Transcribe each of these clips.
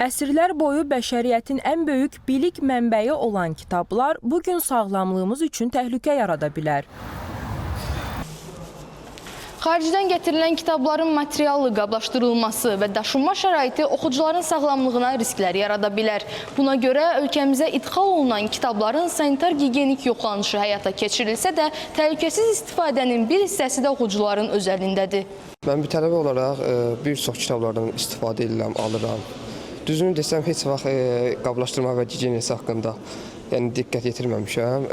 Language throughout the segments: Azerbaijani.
Əsrlər boyu bəşəriyyətin ən böyük bilik mənbəyi olan kitablar bugün sağlamlığımız üçün təhlükə yarada bilər. Xaricdən gətirilən kitabların materiallı qablaşdırılması və daşınma şəraiti oxucuların sağlamlığına risklər yarada bilər. Buna görə ölkəmizə idxal olunan kitabların sanitar-gigiyenik yoxlanışı həyata keçirilsə də, təhlükəsiz istifadənin bir hissəsi də oxucuların öz əlindədir. Mən bir tələbə olaraq bir çox kitablardan istifadə edirəm, alıram. Düzünü desəm, heç vaxt qablaşdırma və gigiyeniyası haqqında diqqət yetirməmişəm.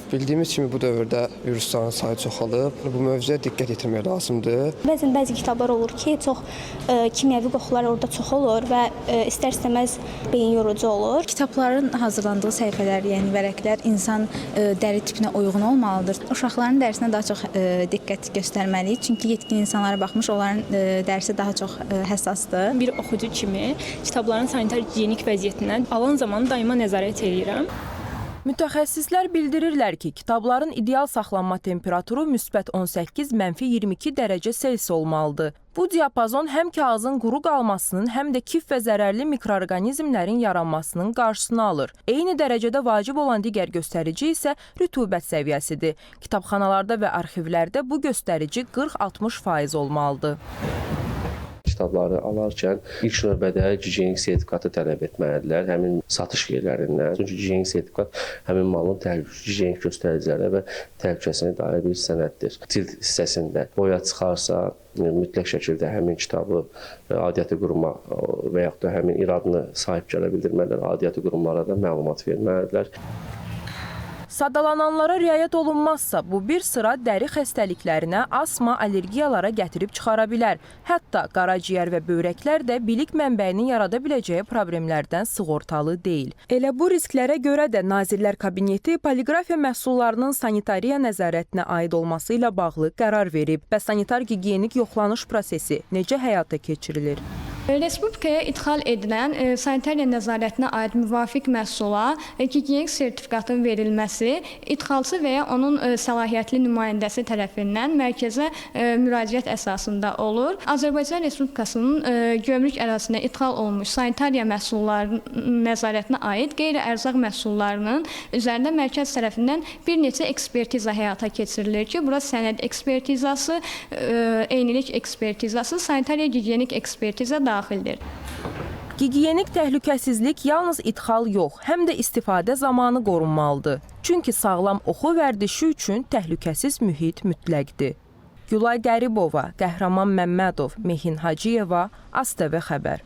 Bildiyimiz kimi bu dövrdə virusların sayı çoxalıb. Bu mövzuya diqqət yetirmək lazımdır. Bəzi kitablar olur ki, çox kimyəvi qoxular orada çox olur və istər-istəməz beyin yorucu olur. Kitabların hazırlandığı səhifələr, yəni vərəqlər insan dəri tipinə uyğun olmalıdır. Uşaqların dərisinə daha çox diqqət göstərməliyik. Çünki yetkin insanlara baxmış, onların dərisi daha çox həssasdır. Bir oxucu kimi kitabların sanitar-gigiyenik vəziyyətindən alan zaman daima nəzarət edirəm. Mütəxəssislər bildirirlər ki, kitabların ideal saxlanma temperaturu müsbət 18-22 dərəcə Selsi olmalıdır. Bu diapazon həm kağızın quru qalmasının, həm də kif və zərərli mikroorqanizmlərin yaranmasının qarşısını alır. Eyni dərəcədə vacib olan digər göstərici isə rütubət səviyyəsidir. Kitabxanalarda və arxivlərdə bu göstərici 40-60% olmalıdır. Kitabları alarkən ilk növbədə gigiyenik sertifikatı tələb etməlidirlər həmin satış yerlərindən. Çünki gigiyenik sertifikat həmin malın gigiyenik göstəricilərə və təhlükəsinə dair bir sənəddir. Cild hissəsində boya çıxarsa, mütləq şəkildə həmin kitabı aidiyyatı quruma və yaxud da həmin iradını sahib gələ bildirməlidirlər, aidiyyatı qurumlara da məlumat verməlidirlər. Sadalananlara riayət olunmazsa, bu bir sıra dəri xəstəliklərinə, asma, allergiyalara gətirib çıxara bilər. Hətta qaraciyər və böyrəklər də bilik mənbəyinin yarada biləcəyi problemlərdən sığortalı deyil. Elə bu risklərə görə də Nazirlər Kabineti poliqrafiya məhsullarının sanitariya nəzarətinə aid olması ilə bağlı qərar verib və sanitar-gigiyenik yoxlanış prosesi necə həyata keçirilir? Respublikaya idxal edilən sanitariya nəzarətinə aid müvafiq məhsula gigiyenik sertifikatın verilməsi idxalçı və ya onun səlahiyyətli nümayəndəsi tərəfindən mərkəzə müraciət əsasında olur. Azərbaycan Respublikasının gömrük ərazisinə idxal olmuş sanitariya məhsullarının nəzarətinə aid qeyri-ərzaq məhsullarının üzərində mərkəz tərəfindən bir neçə ekspertiza həyata keçirilir ki, bura sənəd ekspertizası, eynilik ekspertizası, sanitariya-gigiyenik ekspertiza daxildir. Gigiyenik təhlükəsizlik yalnız idxal yox, həm də istifadə zamanı qorunmalıdır. Çünki sağlam oxu vərdişi üçün təhlükəsiz mühit mütləqdir. Gülay Qəribova, Qəhrəman Məmmədov, Mehin Hacıyeva, ASTV xəbər.